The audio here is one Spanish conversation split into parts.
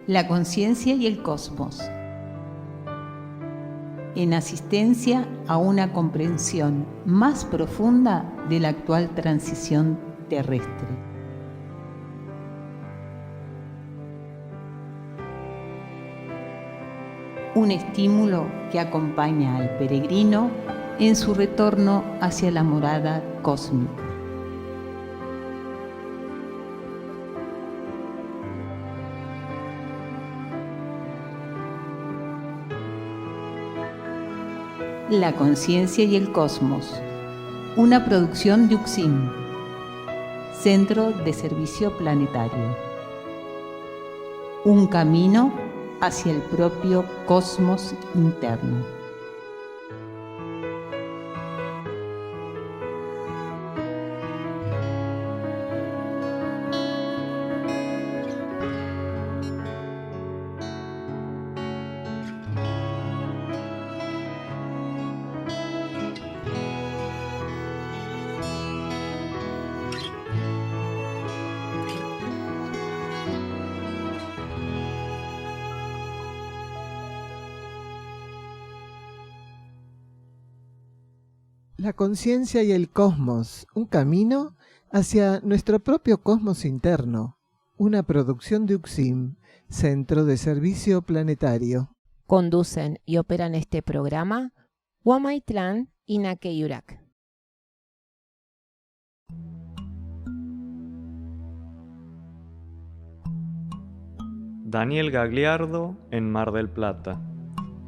La conciencia y el cosmos, en asistencia a una comprensión más profunda de la actual transición terrestre. Un estímulo que acompaña al peregrino en su retorno hacia la morada cósmica. La conciencia y el cosmos, una producción de UXIM, Centro de Servicio Planetario. Un camino hacia el propio cosmos interno. La conciencia y el cosmos, un camino hacia nuestro propio cosmos interno. Una producción de UXIM, Centro de Servicio Planetario. Conducen y operan este programa Huamaitlan y Nakeyurak. Daniel Gagliardo en Mar del Plata.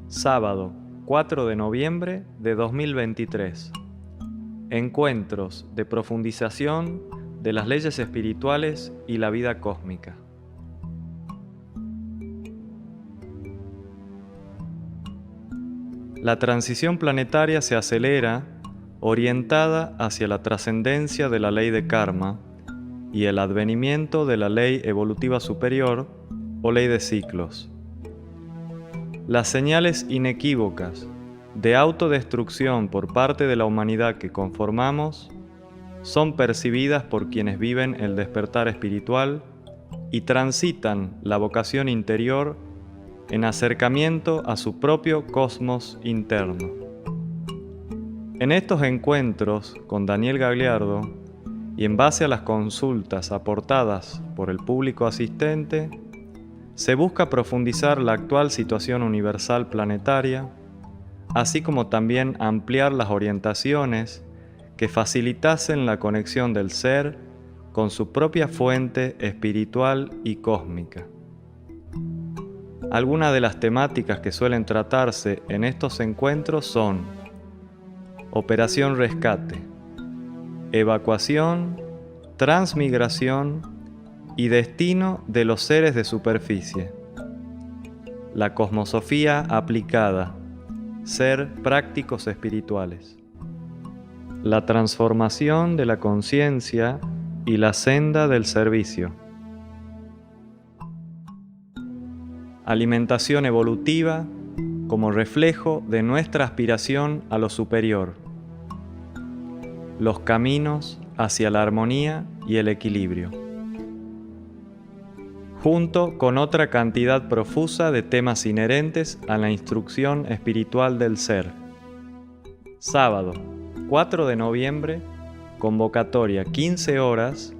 Sábado, 4 de noviembre de 2023. Encuentros de profundización de las leyes espirituales y la vida cósmica. La transición planetaria se acelera, orientada hacia la trascendencia de la ley de karma y el advenimiento de la ley evolutiva superior o ley de ciclos. Las señales inequívocas de autodestrucción por parte de la humanidad que conformamos son percibidas por quienes viven el despertar espiritual y transitan la vocación interior en acercamiento a su propio cosmos interno. En estos encuentros con Daniel Gagliardo y en base a las consultas aportadas por el público asistente, se busca profundizar la actual situación universal planetaria, así como también ampliar las orientaciones que facilitasen la conexión del ser con su propia fuente espiritual y cósmica. Algunas de las temáticas que suelen tratarse en estos encuentros son Operación Rescate, Evacuación, Transmigración y Destino de los seres de superficie, la cosmosofía aplicada, ser prácticos espirituales, la transformación de la conciencia y la senda del servicio, alimentación evolutiva como reflejo de nuestra aspiración a lo superior, los caminos hacia la armonía y el equilibrio, junto con otra cantidad profusa de temas inherentes a la instrucción espiritual del ser. Sábado, 4 de noviembre, convocatoria 15 horas,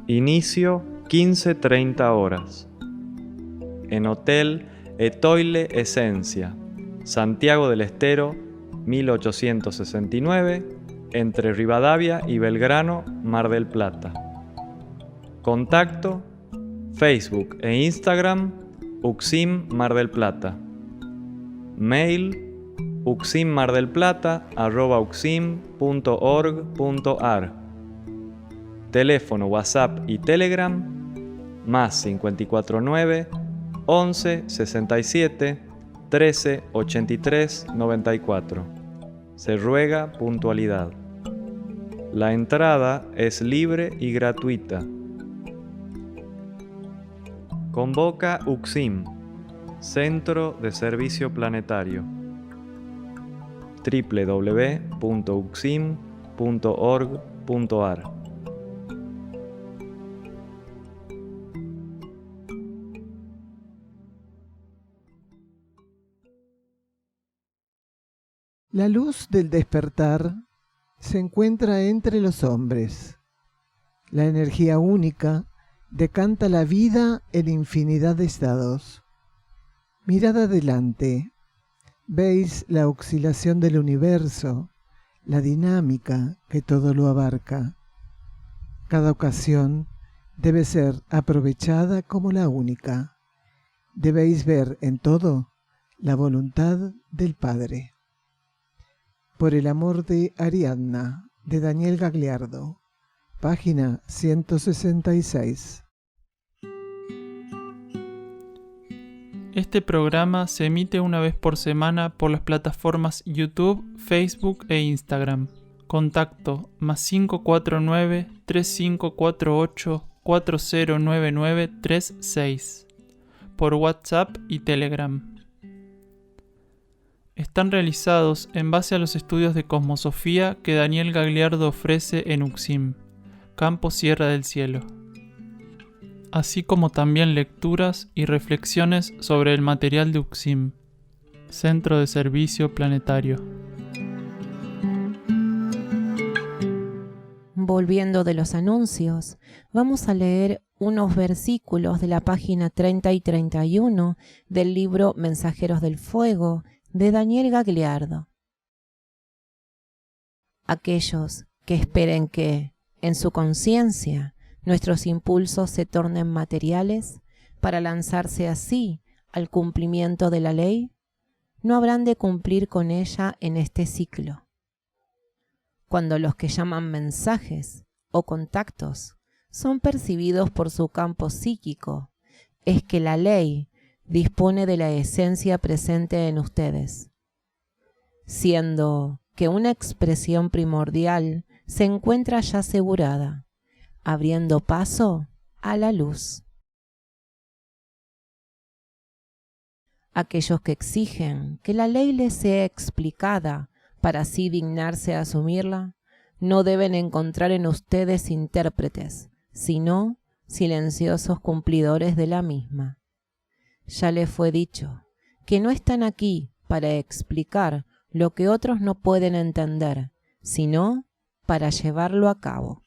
inicio 15:30 horas. En Hotel Etoile Esencia, Santiago del Estero, 1869, entre Rivadavia y Belgrano, Mar del Plata. Contacto: Facebook e Instagram, UXIM Mar del Plata. Mail: uximmardelplata@uxim.org.ar. Teléfono, WhatsApp y Telegram: más 549 11 67 13 83 94. Se ruega puntualidad. La entrada es libre y gratuita. Convoca UXIM, Centro de Servicio Planetario. www.uxim.org.ar. La luz del despertar se encuentra entre los hombres. La energía única decanta la vida en infinidad de estados. Mirad adelante. Veis la oscilación del universo, la dinámica que todo lo abarca. Cada ocasión debe ser aprovechada como la única. Debéis ver en todo la voluntad del Padre. Por el amor de Ariadna, de Daniel Gagliardo, página 166. Este programa se emite una vez por semana por las plataformas YouTube, Facebook e Instagram. Contacto +549 3548 409936 por WhatsApp y Telegram. Están realizados en base a los estudios de cosmosofía que Daniel Gagliardo ofrece en UXIM, Campo Sierra del Cielo, así como también lecturas y reflexiones sobre el material de UXIM, Centro de Servicio Planetario. Volviendo de los anuncios, vamos a leer unos versículos de la página 30 y 31 del libro Mensajeros del Fuego de Daniel Gagliardo. Aquellos que esperen que, en su conciencia, nuestros impulsos se tornen materiales para lanzarse así al cumplimiento de la ley, no habrán de cumplir con ella en este ciclo. Cuando los que llaman mensajes o contactos son percibidos por su campo psíquico, es que la ley dispone de la esencia presente en ustedes, siendo que una expresión primordial se encuentra ya asegurada, abriendo paso a la luz. Aquellos que exigen que la ley les sea explicada para así dignarse a asumirla, no deben encontrar en ustedes intérpretes, sino silenciosos cumplidores de la misma. Ya les fue dicho que no están aquí para explicar lo que otros no pueden entender, sino para llevarlo a cabo.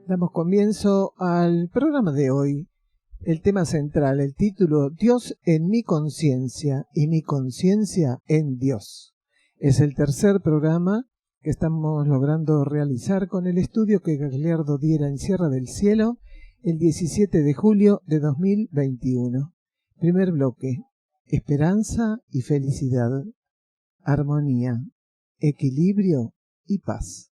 Damos comienzo al programa de hoy. El tema central, el título, Dios en mi conciencia y mi conciencia en Dios. Es el tercer programa que estamos logrando realizar con el estudio que Gagliardo diera en Sierra del Cielo el 17 de julio de 2021. Primer bloque, esperanza y felicidad, armonía, equilibrio y paz.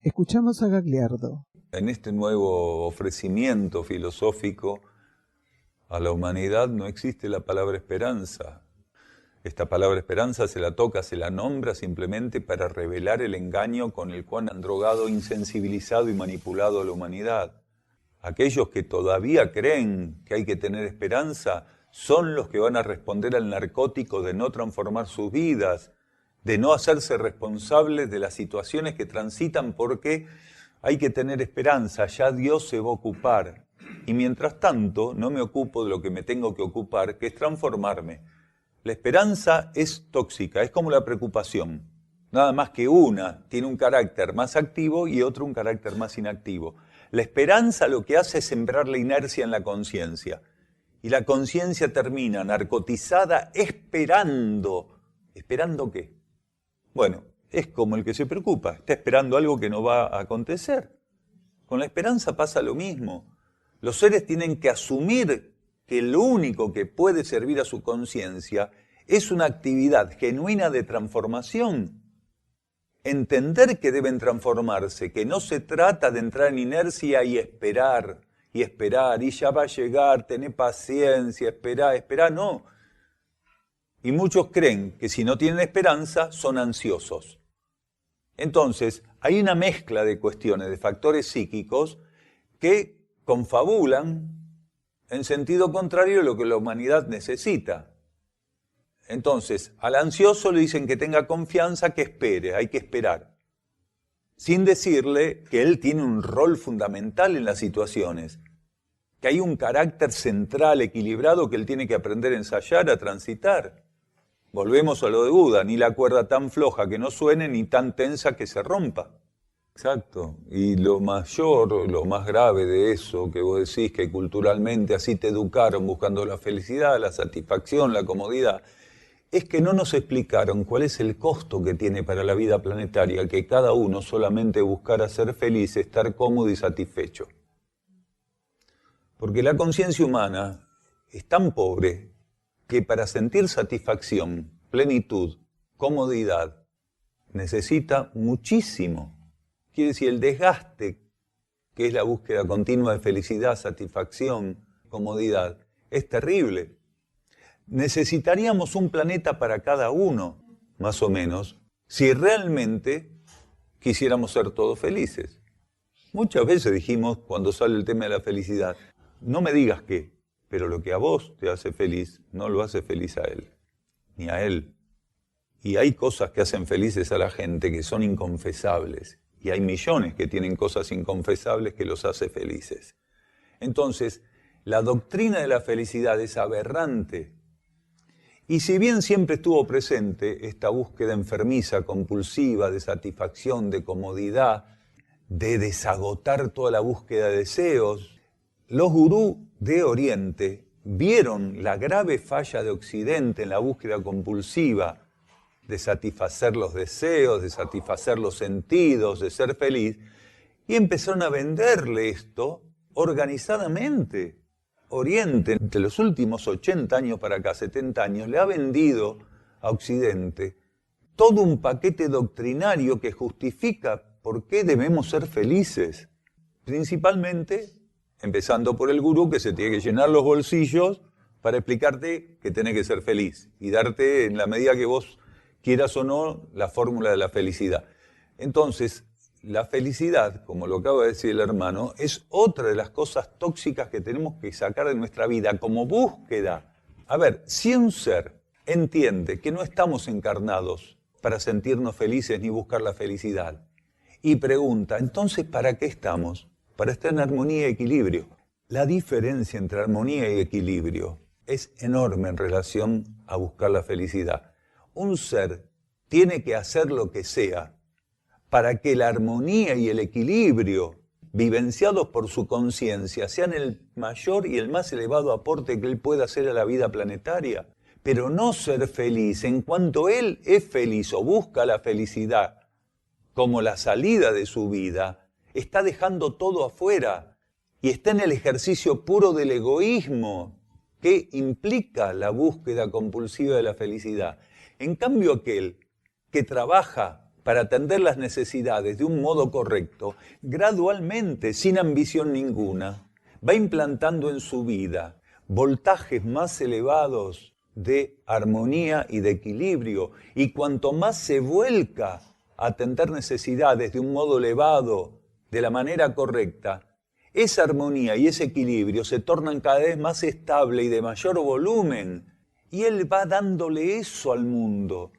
Escuchamos a Gagliardo. En este nuevo ofrecimiento filosófico a la humanidad no existe la palabra esperanza. Esta palabra esperanza se la toca, se la nombra simplemente para revelar el engaño con el cual han drogado, insensibilizado y manipulado a la humanidad. Aquellos que todavía creen que hay que tener esperanza son los que van a responder al narcótico de no transformar sus vidas, de no hacerse responsables de las situaciones que transitan porque hay que tener esperanza, ya Dios se va a ocupar. Y mientras tanto, no me ocupo de lo que me tengo que ocupar, que es transformarme. La esperanza es tóxica, es como la preocupación. Nada más que una tiene un carácter más activo y otro un carácter más inactivo. La esperanza lo que hace es sembrar la inercia en la conciencia. Y la conciencia termina narcotizada esperando. ¿Esperando qué? Bueno, es como el que se preocupa, está esperando algo que no va a acontecer. Con la esperanza pasa lo mismo. Los seres tienen que asumir que lo único que puede servir a su conciencia es una actividad genuina de transformación. Entender que deben transformarse, que no se trata de entrar en inercia y esperar, y ya va a llegar, tener paciencia, esperar, no. Y muchos creen que si no tienen esperanza son ansiosos. Entonces, hay una mezcla de cuestiones, de factores psíquicos que confabulan en sentido contrario a lo que la humanidad necesita. Entonces, al ansioso le dicen que tenga confianza, que espere, hay que esperar. Sin decirle que él tiene un rol fundamental en las situaciones, que hay un carácter central, equilibrado, que él tiene que aprender a ensayar, a transitar. Volvemos a lo de Buda, ni la cuerda tan floja que no suene, ni tan tensa que se rompa. Exacto, y lo mayor, lo más grave de eso que vos decís, que culturalmente así te educaron buscando la felicidad, la satisfacción, la comodidad, es que no nos explicaron cuál es el costo que tiene para la vida planetaria que cada uno solamente buscara ser feliz, estar cómodo y satisfecho. Porque la conciencia humana es tan pobre que para sentir satisfacción, plenitud, comodidad, necesita muchísimo. Quiere decir, el desgaste, que es la búsqueda continua de felicidad, satisfacción, comodidad, es terrible. Necesitaríamos un planeta para cada uno, más o menos, si realmente quisiéramos ser todos felices. Muchas veces dijimos, cuando sale el tema de la felicidad, no me digas qué, pero lo que a vos te hace feliz, no lo hace feliz a él, ni a él. Y hay cosas que hacen felices a la gente que son inconfesables. Y hay millones que tienen cosas inconfesables que los hace felices. Entonces, la doctrina de la felicidad es aberrante. Y si bien siempre estuvo presente esta búsqueda enfermiza, compulsiva, de satisfacción, de comodidad, de desagotar toda la búsqueda de deseos, los gurús de Oriente vieron la grave falla de Occidente en la búsqueda compulsiva de satisfacer los deseos, de satisfacer los sentidos, de ser feliz, y empezaron a venderle esto organizadamente. Oriente, entre los últimos 80 años para acá, 70 años, le ha vendido a Occidente todo un paquete doctrinario que justifica por qué debemos ser felices. Principalmente, empezando por el gurú, que se tiene que llenar los bolsillos para explicarte que tenés que ser feliz y darte, en la medida que vos quieras o no, la fórmula de la felicidad. Entonces, la felicidad, como lo acaba de decir el hermano, es otra de las cosas tóxicas que tenemos que sacar de nuestra vida como búsqueda. A ver, si un ser entiende que no estamos encarnados para sentirnos felices ni buscar la felicidad, y pregunta, entonces, ¿para qué estamos? Para estar en armonía y equilibrio. La diferencia entre armonía y equilibrio es enorme en relación a buscar la felicidad. Un ser tiene que hacer lo que sea para que la armonía y el equilibrio vivenciados por su conciencia sean el mayor y el más elevado aporte que él pueda hacer a la vida planetaria. Pero no ser feliz en cuanto él es feliz o busca la felicidad como la salida de su vida, está dejando todo afuera y está en el ejercicio puro del egoísmo que implica la búsqueda compulsiva de la felicidad. En cambio, aquel que trabaja para atender las necesidades de un modo correcto, gradualmente, sin ambición ninguna, va implantando en su vida voltajes más elevados de armonía y de equilibrio, y cuanto más se vuelca a atender necesidades de un modo elevado, de la manera correcta, esa armonía y ese equilibrio se tornan cada vez más estable y de mayor volumen. Y él va dándole eso al mundo,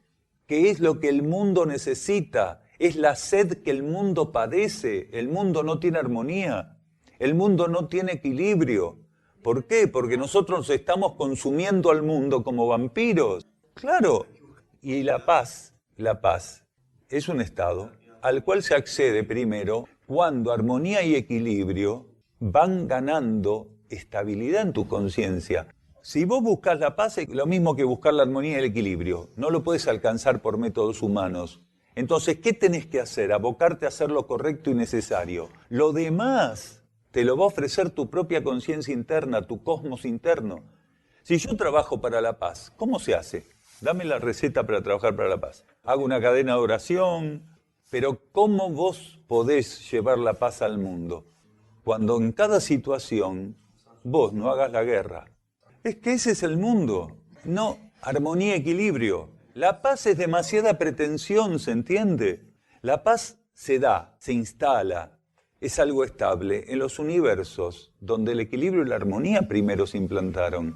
que es lo que el mundo necesita, es la sed que el mundo padece. El mundo no tiene armonía, el mundo no tiene equilibrio. ¿Por qué? Porque nosotros estamos consumiendo al mundo como vampiros. Claro, y la paz es un estado al cual se accede primero cuando armonía y equilibrio van ganando estabilidad en tu conciencia. Si vos buscas la paz, es lo mismo que buscar la armonía y el equilibrio. No lo puedes alcanzar por métodos humanos. Entonces, ¿qué tenés que hacer? Abocarte a hacer lo correcto y necesario. Lo demás te lo va a ofrecer tu propia conciencia interna, tu cosmos interno. Si yo trabajo para la paz, ¿cómo se hace? Dame la receta para trabajar para la paz. Hago una cadena de oración, pero ¿cómo vos podés llevar la paz al mundo? Cuando en cada situación vos no hagas la guerra. Es que ese es el mundo, no armonía, equilibrio. La paz es demasiada pretensión, ¿se entiende? La paz se da, se instala, es algo estable en los universos donde el equilibrio y la armonía primero se implantaron.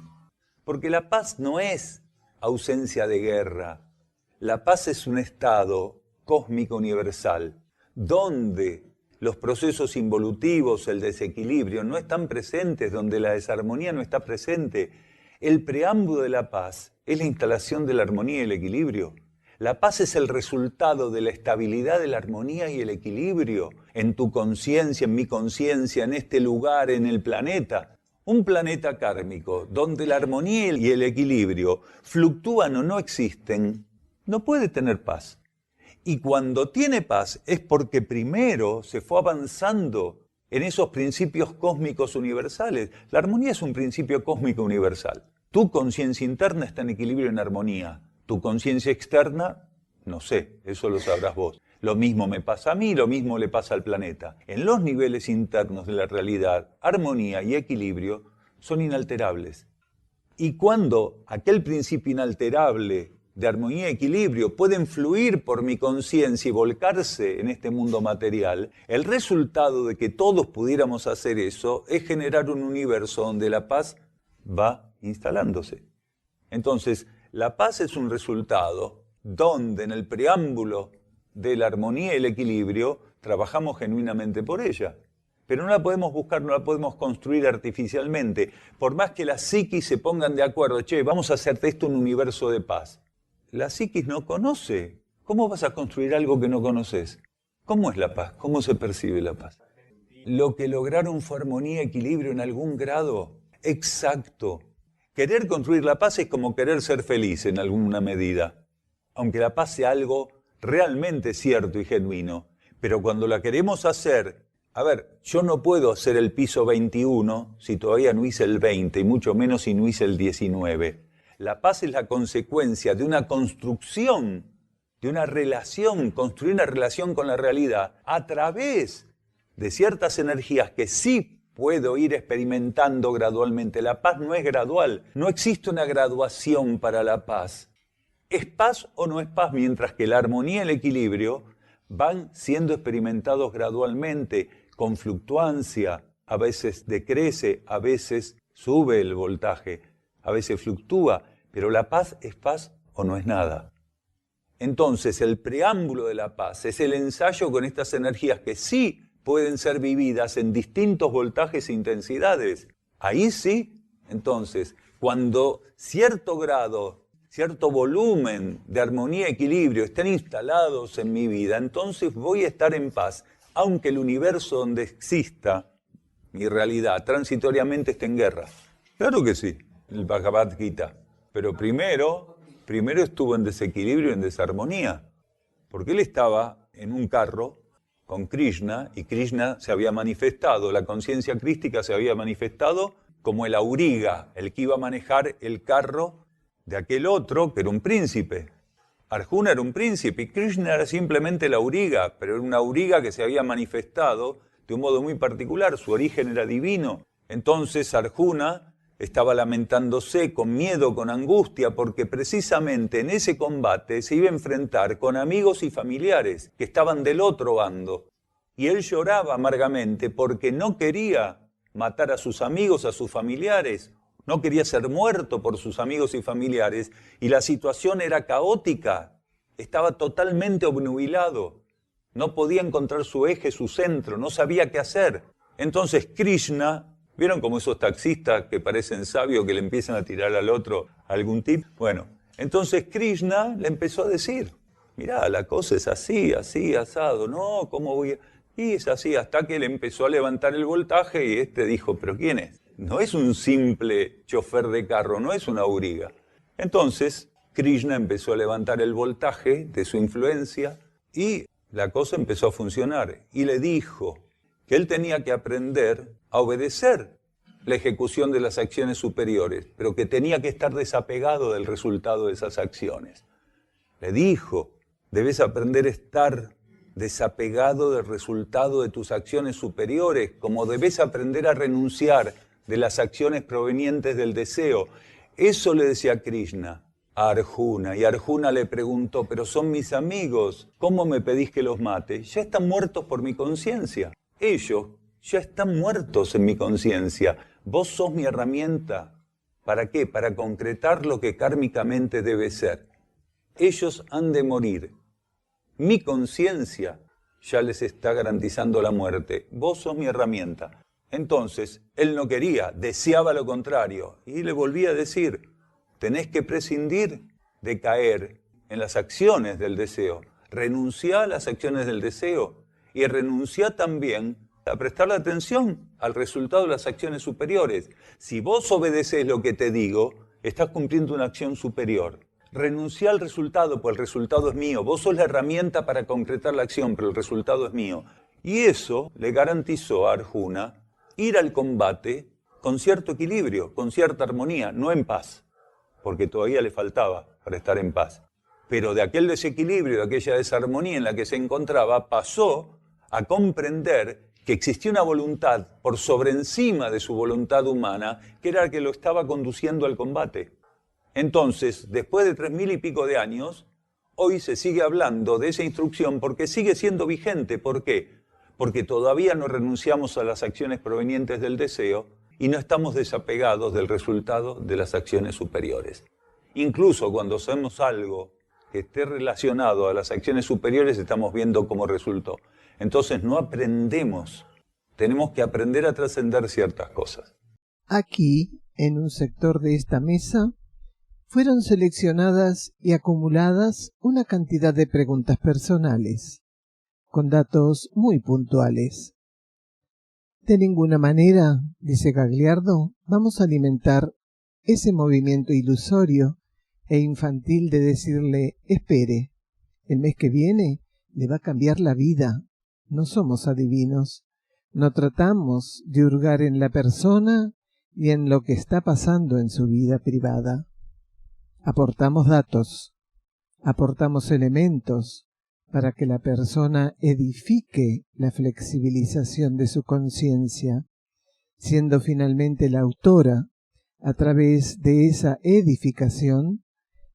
Porque la paz no es ausencia de guerra. La paz es un estado cósmico universal, donde los procesos involutivos, el desequilibrio, no están presentes, donde la desarmonía no está presente. El preámbulo de la paz es la instalación de la armonía y el equilibrio. La paz es el resultado de la estabilidad de la armonía y el equilibrio en tu conciencia, en mi conciencia, en este lugar, en el planeta. Un planeta kármico donde la armonía y el equilibrio fluctúan o no existen, no puede tener paz. Y cuando tiene paz es porque primero se fue avanzando en esos principios cósmicos universales. La armonía es un principio cósmico universal. Tu conciencia interna está en equilibrio y en armonía. Tu conciencia externa, no sé, eso lo sabrás vos. Lo mismo me pasa a mí, lo mismo le pasa al planeta. En los niveles internos de la realidad, armonía y equilibrio son inalterables. Y cuando aquel principio inalterable de armonía y equilibrio pueden fluir por mi conciencia y volcarse en este mundo material, el resultado de que todos pudiéramos hacer eso es generar un universo donde la paz va instalándose. Entonces, la paz es un resultado donde en el preámbulo de la armonía y el equilibrio trabajamos genuinamente por ella. Pero no la podemos buscar, no la podemos construir artificialmente. Por más que las psiquis se pongan de acuerdo, che, vamos a hacerte esto un universo de paz. La psiquis no conoce. ¿Cómo vas a construir algo que no conoces? ¿Cómo es la paz? ¿Cómo se percibe la paz? Lo que lograron fue armonía y equilibrio en algún grado. Exacto. Querer construir la paz es como querer ser feliz en alguna medida. Aunque la paz sea algo realmente cierto y genuino. Pero cuando la queremos hacer, a ver, yo no puedo hacer el piso 21 si todavía no hice el 20 y mucho menos si no hice el 19. La paz es la consecuencia de una construcción, de una relación, construir una relación con la realidad a través de ciertas energías que sí puedo ir experimentando gradualmente. La paz no es gradual, no existe una graduación para la paz. ¿Es paz o no es paz? Mientras que la armonía y el equilibrio van siendo experimentados gradualmente, con fluctuancia, a veces decrece, a veces sube el voltaje, a veces fluctúa, pero la paz ¿es paz o no es nada? Entonces el preámbulo de la paz es el ensayo con estas energías que sí pueden ser vividas en distintos voltajes e intensidades. Ahí sí, entonces, cuando cierto grado, cierto volumen de armonía y equilibrio estén instalados en mi vida, entonces voy a estar en paz, aunque el universo donde exista mi realidad transitoriamente esté en guerra. Claro que sí, el Bhagavad Gita. Pero primero estuvo en desequilibrio, en desarmonía, porque él estaba en un carro con Krishna y Krishna se había manifestado, la conciencia crística se había manifestado como el auriga, el que iba a manejar el carro de aquel otro que era un príncipe. Arjuna era un príncipe y Krishna era simplemente el auriga, pero era un auriga que se había manifestado de un modo muy particular, su origen era divino. Entonces Arjuna estaba lamentándose con miedo, con angustia, porque precisamente en ese combate se iba a enfrentar con amigos y familiares que estaban del otro bando. Y él lloraba amargamente porque no quería matar a sus amigos, a sus familiares, no quería ser muerto por sus amigos y familiares, y la situación era caótica, estaba totalmente obnubilado, no podía encontrar su eje, su centro, no sabía qué hacer. Entonces Krishna, ¿vieron como esos taxistas que parecen sabios que le empiezan a tirar al otro algún tip? Bueno, entonces Krishna le empezó a decir, mirá, la cosa es así, así, asado, no, ¿cómo voy a...? Y es así, hasta que le empezó a levantar el voltaje y este dijo, ¿pero quién es? No es un simple chofer de carro, no es una auriga. Entonces Krishna empezó a levantar el voltaje de su influencia y la cosa empezó a funcionar. Y le dijo que él tenía que aprender a obedecer la ejecución de las acciones superiores, pero que tenía que estar desapegado del resultado de esas acciones. Le dijo, debes aprender a estar desapegado del resultado de tus acciones superiores, como debes aprender a renunciar de las acciones provenientes del deseo. Eso le decía Krishna a Arjuna, y Arjuna le preguntó, pero son mis amigos, ¿cómo me pedís que los mate? Ya están muertos por mi conciencia. Ellos ya están muertos en mi conciencia. Vos sos mi herramienta. ¿Para qué? Para concretar lo que kármicamente debe ser. Ellos han de morir. Mi conciencia ya les está garantizando la muerte. Vos sos mi herramienta. Entonces, él no quería, deseaba lo contrario. Y le volvía a decir, tenés que prescindir de caer en las acciones del deseo. Renunciá a las acciones del deseo y renunciá también a prestarle atención al resultado de las acciones superiores. Si vos obedecés lo que te digo, estás cumpliendo una acción superior. Renunciá al resultado, pues el resultado es mío. Vos sos la herramienta para concretar la acción, pero el resultado es mío. Y eso le garantizó a Arjuna ir al combate con cierto equilibrio, con cierta armonía, no en paz, porque todavía le faltaba para estar en paz. Pero de aquel desequilibrio, de aquella desarmonía en la que se encontraba, pasó a comprender que existía una voluntad por sobre encima de su voluntad humana, que era la que lo estaba conduciendo al combate. Entonces, después de 3000 y pico de años, hoy se sigue hablando de esa instrucción porque sigue siendo vigente. ¿Por qué? Porque todavía no renunciamos a las acciones provenientes del deseo y no estamos desapegados del resultado de las acciones superiores. Incluso cuando hacemos algo que esté relacionado a las acciones superiores, estamos viendo cómo resultó. Entonces no aprendemos, tenemos que aprender a trascender ciertas cosas. Aquí, en un sector de esta mesa, fueron seleccionadas y acumuladas una cantidad de preguntas personales, con datos muy puntuales. De ninguna manera, dice Gagliardo, vamos a alimentar ese movimiento ilusorio e infantil de decirle, espere, el mes que viene le va a cambiar la vida. No somos adivinos, no tratamos de hurgar en la persona y en lo que está pasando en su vida privada. Aportamos datos, aportamos elementos para que la persona edifique la flexibilización de su conciencia, siendo finalmente la autora, a través de esa edificación,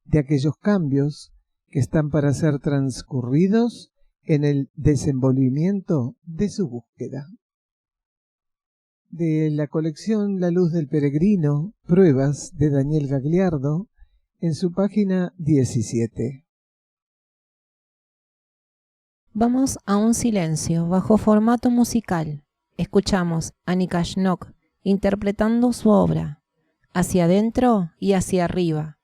de aquellos cambios que están para ser transcurridos en el desenvolvimiento de su búsqueda. De la colección La Luz del Peregrino, Pruebas de Daniel Gagliardo, en su página 17. Vamos a un silencio bajo formato musical. Escuchamos a Nikashnok interpretando su obra, Hacia adentro y hacia arriba.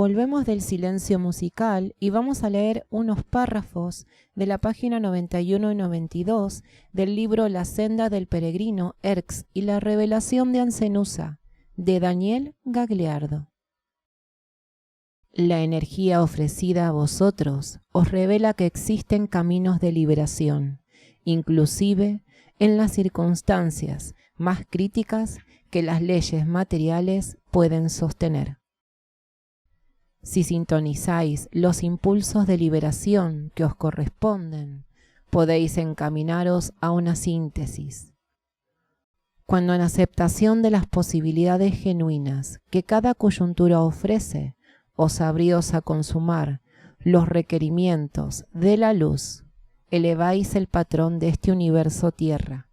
Volvemos del silencio musical y vamos a leer unos párrafos de la página 91 y 92 del libro La senda del peregrino, Erx y la revelación de Ancenusa, de Daniel Gagliardo. La energía ofrecida a vosotros os revela que existen caminos de liberación, inclusive en las circunstancias más críticas que las leyes materiales pueden sostener. Si sintonizáis los impulsos de liberación que os corresponden, podéis encaminaros a una síntesis. Cuando en aceptación de las posibilidades genuinas que cada coyuntura ofrece, os abríos a consumar los requerimientos de la luz, eleváis el patrón de este universo tierra.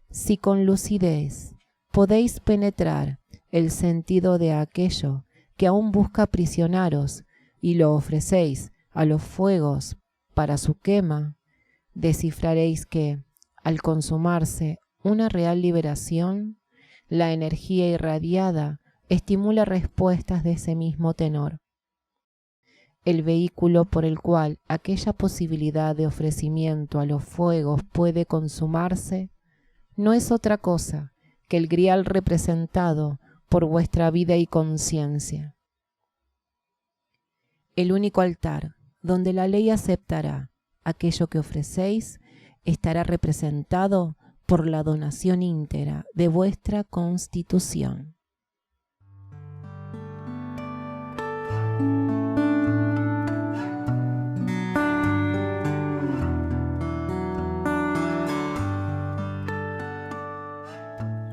Si con lucidez podéis penetrar el sentido de aquello que aún busca aprisionaros y lo ofrecéis a los fuegos para su quema, descifraréis que, al consumarse una real liberación, la energía irradiada estimula respuestas de ese mismo tenor. El vehículo por el cual aquella posibilidad de ofrecimiento a los fuegos puede consumarse no es otra cosa que el grial representado por vuestra vida y conciencia. El único altar donde la ley aceptará aquello que ofrecéis estará representado por la donación íntegra de vuestra constitución.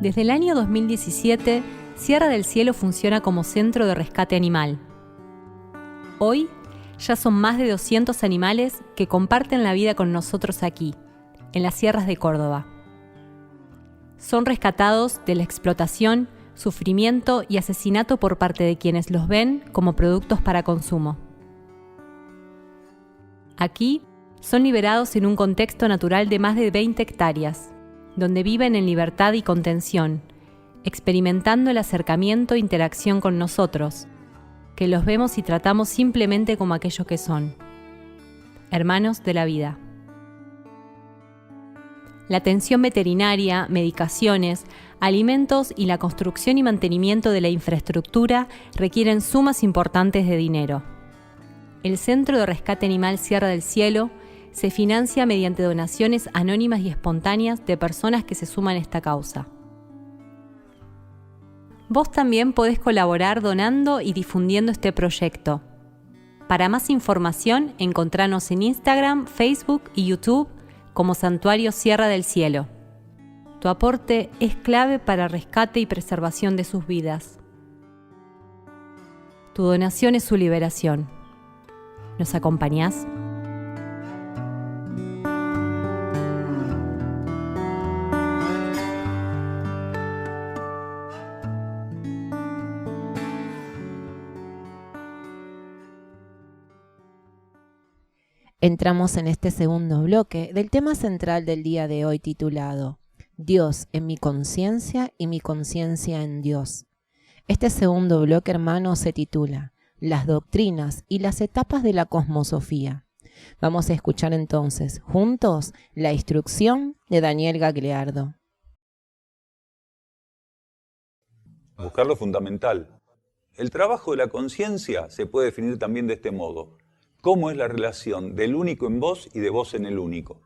Desde el año 2017, Sierra del Cielo funciona como centro de rescate animal. Hoy ya son más de 200 animales que comparten la vida con nosotros aquí, en las sierras de Córdoba. Son rescatados de la explotación, sufrimiento y asesinato por parte de quienes los ven como productos para consumo. Aquí son liberados en un contexto natural de más de 20 hectáreas, donde viven en libertad y contención, experimentando el acercamiento e interacción con nosotros, que los vemos y tratamos simplemente como aquello que son, hermanos de la vida. La atención veterinaria, medicaciones, alimentos y la construcción y mantenimiento de la infraestructura requieren sumas importantes de dinero. El Centro de Rescate Animal Sierra del Cielo se financia mediante donaciones anónimas y espontáneas de personas que se suman a esta causa. Vos también podés colaborar donando y difundiendo este proyecto. Para más información, encontranos en Instagram, Facebook y YouTube como Santuario Sierra del Cielo. Tu aporte es clave para rescate y preservación de sus vidas. Tu donación es su liberación. ¿Nos acompañás? Entramos en este segundo bloque del tema central del día de hoy titulado Dios en mi conciencia y mi conciencia en Dios. Este segundo bloque, hermanos, se titula Las doctrinas y las etapas de la cosmosofía. Vamos a escuchar entonces juntos la instrucción de Daniel Gagliardo. Buscar lo fundamental. El trabajo de la conciencia se puede definir también de este modo. ¿Cómo es la relación del único en vos y de vos en el único?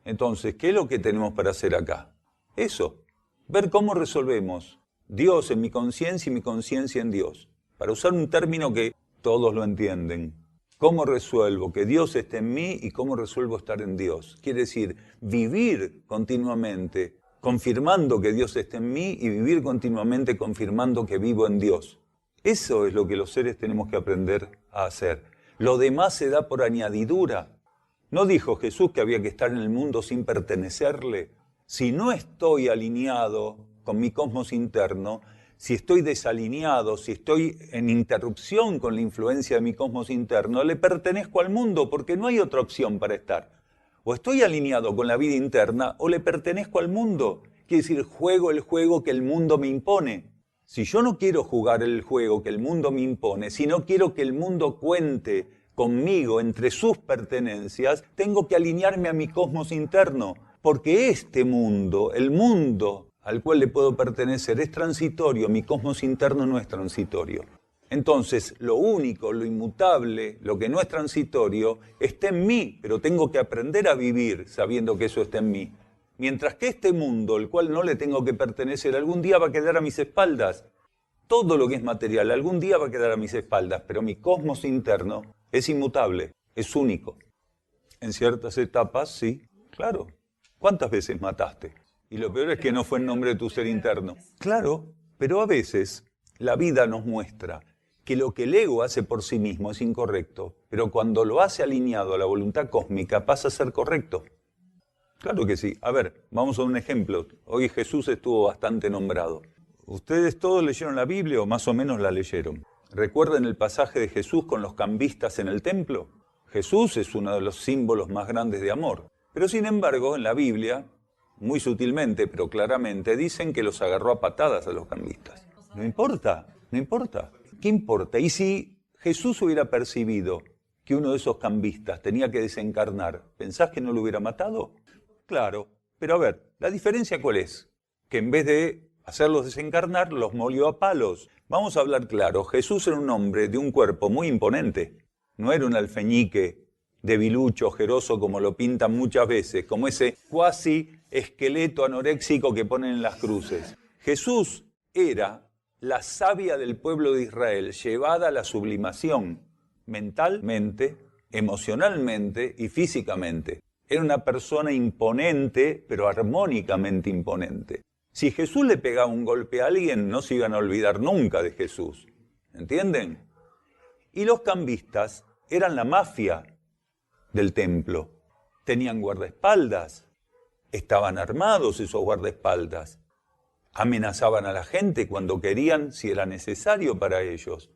Entonces, ¿qué es lo que tenemos para hacer acá? Eso, ver cómo resolvemos Dios en mi conciencia y mi conciencia en Dios. Para usar un término que todos lo entienden. ¿Cómo resuelvo que Dios esté en mí y cómo resuelvo estar en Dios? Quiere decir, vivir continuamente confirmando que Dios está en mí y vivir continuamente confirmando que vivo en Dios. Eso es lo que los seres tenemos que aprender a hacer. Lo demás se da por añadidura. ¿No dijo Jesús que había que estar en el mundo sin pertenecerle? Si no estoy alineado con mi cosmos interno, si estoy desalineado, si estoy en interrupción con la influencia de mi cosmos interno, le pertenezco al mundo porque no hay otra opción para estar. O estoy alineado con la vida interna o le pertenezco al mundo. Quiere decir, juego el juego que el mundo me impone. Si yo no quiero jugar el juego que el mundo me impone, si no quiero que el mundo cuente conmigo entre sus pertenencias, tengo que alinearme a mi cosmos interno. Porque este mundo, el mundo al cual le puedo pertenecer, es transitorio, mi cosmos interno no es transitorio. Entonces, lo único, lo inmutable, lo que no es transitorio, está en mí, pero tengo que aprender a vivir sabiendo que eso está en mí. Mientras que este mundo, el cual no le tengo que pertenecer, algún día va a quedar a mis espaldas. Todo lo que es material, algún día va a quedar a mis espaldas, pero mi cosmos interno es inmutable, es único. En ciertas etapas, sí, claro. ¿Cuántas veces mataste? Y lo peor es que no fue en nombre de tu ser interno. Claro, pero a veces la vida nos muestra que lo que el ego hace por sí mismo es incorrecto, pero cuando lo hace alineado a la voluntad cósmica pasa a ser correcto. Claro que sí. A ver, vamos a un ejemplo. Hoy Jesús estuvo bastante nombrado. ¿Ustedes todos leyeron la Biblia o más o menos la leyeron? ¿Recuerdan el pasaje de Jesús con los cambistas en el templo? Jesús es uno de los símbolos más grandes de amor. Pero sin embargo, en la Biblia, muy sutilmente pero claramente, dicen que los agarró a patadas a los cambistas. No importa, no importa. ¿Qué importa? ¿Y si Jesús hubiera percibido que uno de esos cambistas tenía que desencarnar, pensás que no lo hubiera matado? Claro, pero a ver, ¿la diferencia cuál es? Que en vez de hacerlos desencarnar, los molió a palos. Vamos a hablar claro, Jesús era un hombre de un cuerpo muy imponente. No era un alfeñique debilucho, ojeroso, como lo pintan muchas veces, como ese cuasi esqueleto anoréxico que ponen en las cruces. Jesús era la savia del pueblo de Israel, llevada a la sublimación, mentalmente, emocionalmente y físicamente. Era una persona imponente, pero armónicamente imponente. Si Jesús le pegaba un golpe a alguien, no se iban a olvidar nunca de Jesús. ¿Entienden? Y los cambistas eran la mafia del templo. Tenían guardaespaldas, estaban armados esos guardaespaldas, amenazaban a la gente cuando querían, si era necesario para ellos.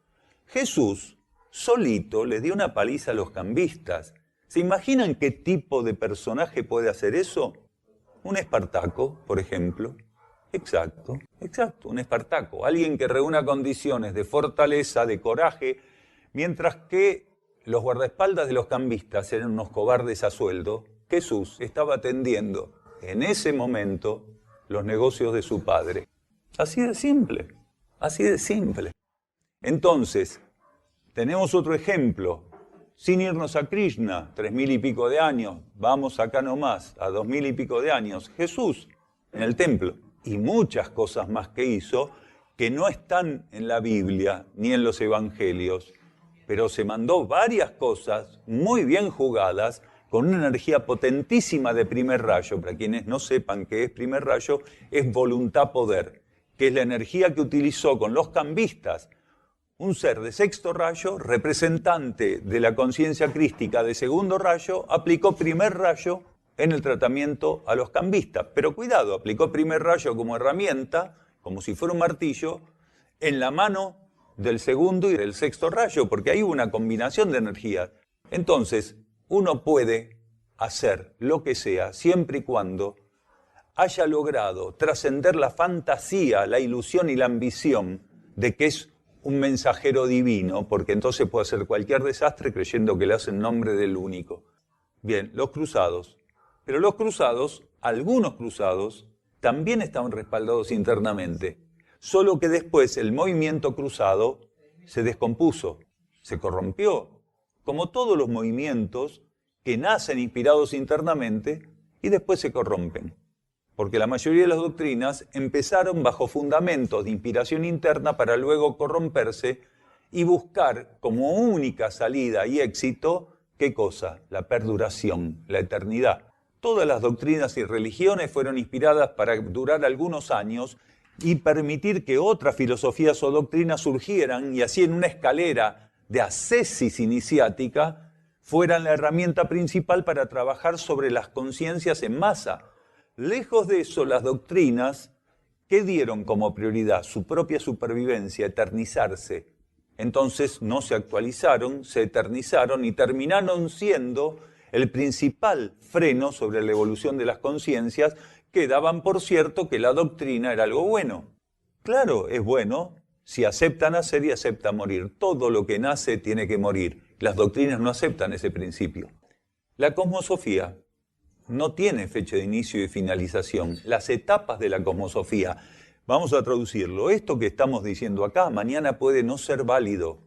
Jesús solito le dio una paliza a los cambistas. ¿Se imaginan qué tipo de personaje puede hacer eso? Un Espartaco, por ejemplo. Exacto, un Espartaco. Alguien que reúna condiciones de fortaleza, de coraje, mientras que los guardaespaldas de los cambistas eran unos cobardes a sueldo. Jesús estaba atendiendo en ese momento los negocios de su padre. Así de simple, así de simple. Entonces, tenemos otro ejemplo. Sin irnos a Krishna, 3000 y pico de años, vamos acá nomás, a 2000 y pico de años. Jesús en el templo. Y muchas cosas más que hizo que no están en la Biblia ni en los evangelios. Pero se mandó varias cosas muy bien jugadas, con una energía potentísima de primer rayo. Para quienes no sepan qué es primer rayo, es voluntad-poder, que es la energía que utilizó con los cambistas. Un ser de sexto rayo, representante de la conciencia crística de segundo rayo, aplicó primer rayo en el tratamiento a los cambistas. Pero cuidado, aplicó primer rayo como herramienta, como si fuera un martillo, en la mano del segundo y del sexto rayo, porque hay una combinación de energías. Entonces, uno puede hacer lo que sea, siempre y cuando haya logrado trascender la fantasía, la ilusión y la ambición de que es un mensajero divino, porque entonces puede hacer cualquier desastre creyendo que le hace en nombre del único. Bien, los cruzados. Pero los cruzados, algunos cruzados, también estaban respaldados internamente. Solo que después el movimiento cruzado se descompuso, se corrompió, como todos los movimientos que nacen inspirados internamente y después se corrompen. Porque la mayoría de las doctrinas empezaron bajo fundamentos de inspiración interna para luego corromperse y buscar como única salida y éxito, ¿qué cosa? La perduración, la eternidad. Todas las doctrinas y religiones fueron inspiradas para durar algunos años y permitir que otras filosofías o doctrinas surgieran y así en una escalera de ascesis iniciática fueran la herramienta principal para trabajar sobre las conciencias en masa. Lejos de eso, las doctrinas ¿Qué dieron como prioridad? Su propia supervivencia, eternizarse. Entonces no se actualizaron, se eternizaron y terminaron siendo el principal freno sobre la evolución de las conciencias, que daban por cierto que la doctrina era algo bueno. Claro, es bueno si acepta nacer y acepta morir. Todo lo que nace tiene que morir. Las doctrinas no aceptan ese principio. La cosmosofía no tiene fecha de inicio y finalización. Las etapas de la cosmosofía, vamos a traducirlo. Esto que estamos diciendo acá, mañana puede no ser válido,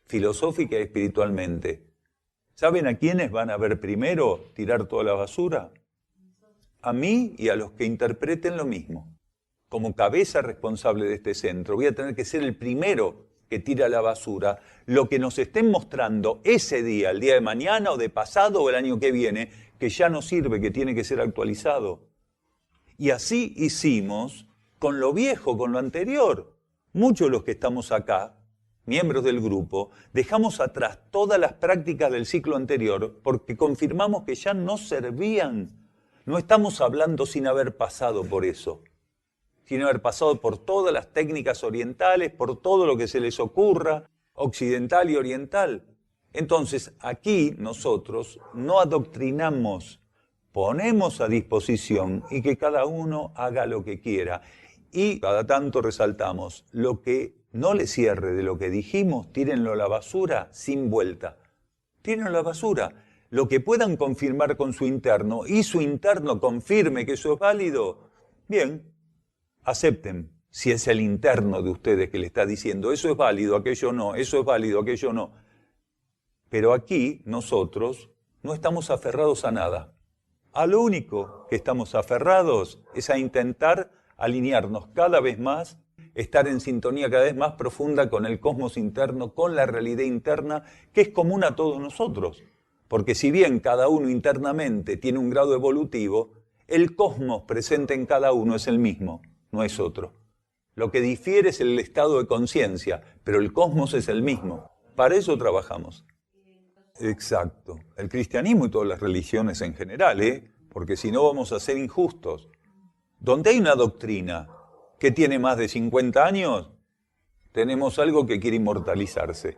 filosófica y espiritualmente. ¿Saben a quiénes van a ver primero tirar toda la basura? A mí y a los que interpreten lo mismo. Como cabeza responsable de este centro, voy a tener que ser el primero que tira la basura lo que nos estén mostrando ese día, el día de mañana o de pasado o el año que viene, que ya no sirve, que tiene que ser actualizado. Y así hicimos con lo viejo, con lo anterior. Muchos de los que estamos acá, miembros del grupo, dejamos atrás todas las prácticas del ciclo anterior porque confirmamos que ya no servían. No estamos hablando sin haber pasado por eso, sin haber pasado por todas las técnicas orientales, por todo lo que se les ocurra, occidental y oriental. Entonces, aquí nosotros no adoctrinamos, ponemos a disposición y que cada uno haga lo que quiera. Y cada tanto resaltamos, lo que no le cierre de lo que dijimos, tírenlo a la basura sin vuelta. Tírenlo a la basura. Lo que puedan confirmar con su interno y su interno confirme que eso es válido, bien, acepten. Si es el interno de ustedes que le está diciendo, eso es válido, aquello no, eso es válido, aquello no. Pero aquí nosotros no estamos aferrados a nada. A lo único que estamos aferrados es a intentar alinearnos cada vez más, estar en sintonía cada vez más profunda con el cosmos interno, con la realidad interna, que es común a todos nosotros. Porque si bien cada uno internamente tiene un grado evolutivo, el cosmos presente en cada uno es el mismo, no es otro. Lo que difiere es el estado de conciencia, pero el cosmos es el mismo. Para eso trabajamos. Exacto. El cristianismo y todas las religiones en general, porque si no vamos a ser injustos. Donde hay una doctrina que tiene más de 50 años, tenemos algo que quiere inmortalizarse.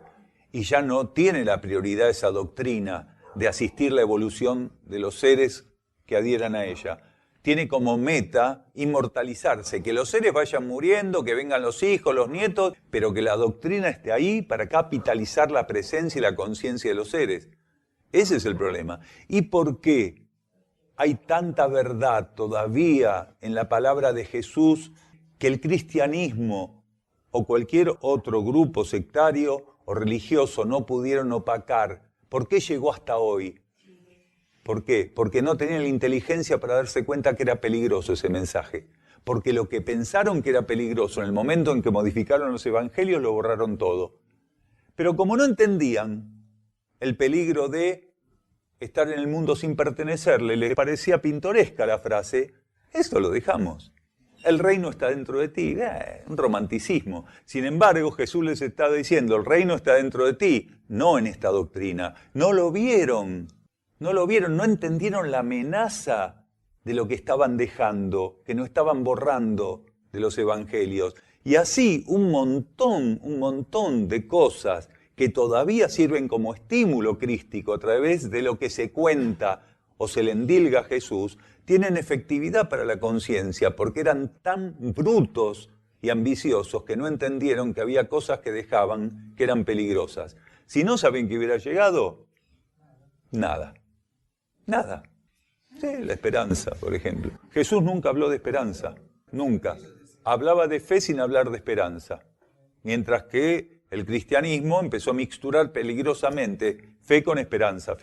Y ya no tiene la prioridad esa doctrina de asistir la evolución de los seres que adhieran a ella. Tiene como meta inmortalizarse, que los seres vayan muriendo, que vengan los hijos, los nietos, pero que la doctrina esté ahí para capitalizar la presencia y la conciencia de los seres. Ese es el problema. ¿Y por qué hay tanta verdad todavía en la palabra de Jesús que el cristianismo o cualquier otro grupo sectario o religioso no pudieron opacar? ¿Por qué llegó hasta hoy? ¿Por qué? Porque no tenían la inteligencia para darse cuenta que era peligroso ese mensaje. Porque lo que pensaron que era peligroso en el momento en que modificaron los evangelios lo borraron todo. Pero como no entendían el peligro de estar en el mundo sin pertenecerle, les parecía pintoresca la frase, esto lo dejamos. El reino está dentro de ti, un romanticismo. Sin embargo, Jesús les está diciendo, el reino está dentro de ti, no en esta doctrina. No lo vieron, no entendieron la amenaza de lo que estaban dejando, que no estaban borrando de los evangelios. Y así un montón de cosas que todavía sirven como estímulo crístico a través de lo que se cuenta o se le endilga a Jesús, tienen efectividad para la conciencia, porque eran tan brutos y ambiciosos que no entendieron que había cosas que dejaban que eran peligrosas. Si no saben que hubiera llegado, nada. Sí, la esperanza, por ejemplo. Jesús nunca habló de esperanza, nunca. Hablaba de fe sin hablar de esperanza. Mientras que el cristianismo empezó a mixturar peligrosamente fe con esperanza.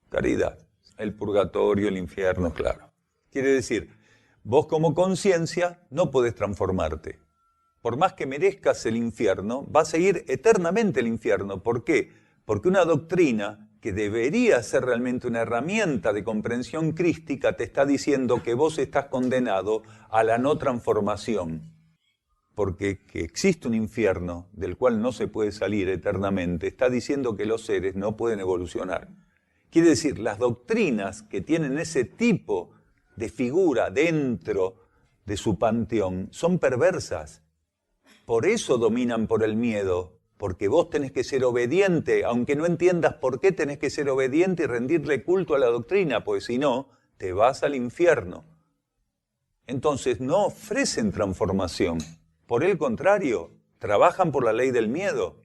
Caridad. El purgatorio, el infierno, claro. Quiere decir, vos como conciencia no podés transformarte. Por más que merezcas el infierno, vas a ir eternamente al infierno. ¿Por qué? Porque una doctrina que debería ser realmente una herramienta de comprensión crística te está diciendo que vos estás condenado a la no transformación. Porque que existe un infierno del cual no se puede salir eternamente, está diciendo que los seres no pueden evolucionar. Quiere decir, las doctrinas que tienen ese tipo de figura dentro de su panteón son perversas. Por eso dominan por el miedo, porque vos tenés que ser obediente, aunque no entiendas por qué tenés que ser obediente y rendirle culto a la doctrina, pues si no, te vas al infierno. Entonces no ofrecen transformación. Por el contrario, trabajan por la ley del miedo.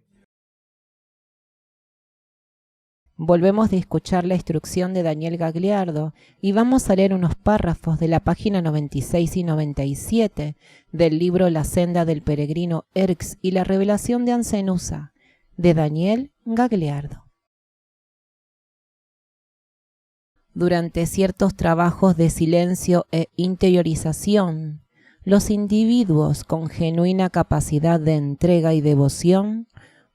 Volvemos de escuchar la instrucción de Daniel Gagliardo y vamos a leer unos párrafos de la página 96 y 97 del libro La senda del peregrino Erx y la revelación de Ancenusa, de Daniel Gagliardo. Durante ciertos trabajos de silencio e interiorización, los individuos con genuina capacidad de entrega y devoción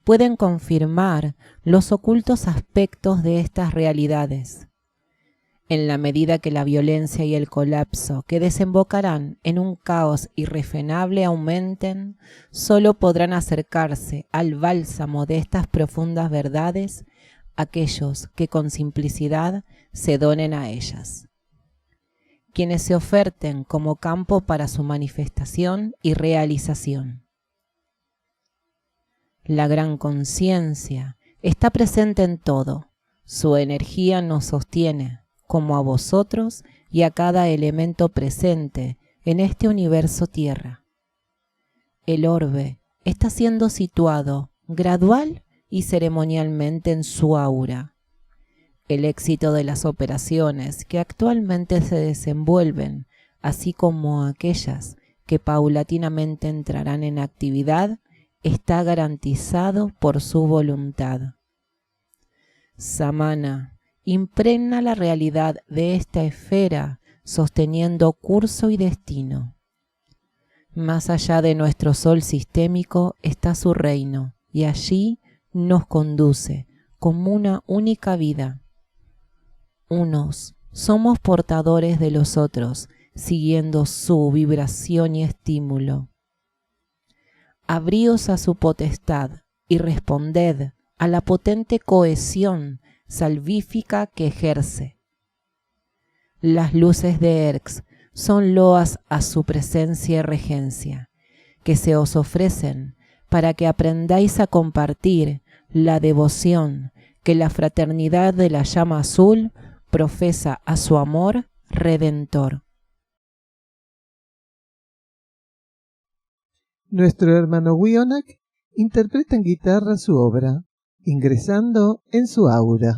pueden confirmar los ocultos aspectos de estas realidades. En la medida que la violencia y el colapso que desembocarán en un caos irrefrenable aumenten, solo podrán acercarse al bálsamo de estas profundas verdades aquellos que con simplicidad se donen a ellas, quienes se oferten como campo para su manifestación y realización. La gran conciencia está presente en todo. Su energía nos sostiene, como a vosotros y a cada elemento presente en este universo Tierra. El orbe está siendo situado gradual y ceremonialmente en su aura. El éxito de las operaciones que actualmente se desenvuelven, así como aquellas que paulatinamente entrarán en actividad, está garantizado por su voluntad. Samana impregna la realidad de esta esfera sosteniendo curso y destino. Más allá de nuestro sol sistémico está su reino y allí nos conduce como una única vida. Unos somos portadores de los otros, siguiendo su vibración y estímulo. Abríos a su potestad y responded a la potente cohesión salvífica que ejerce. Las luces de Erx son loas a su presencia y regencia, que se os ofrecen para que aprendáis a compartir la devoción que la fraternidad de la llama azul profesa a su amor redentor. Nuestro hermano Wionak interpreta en guitarra su obra, ingresando en su aura.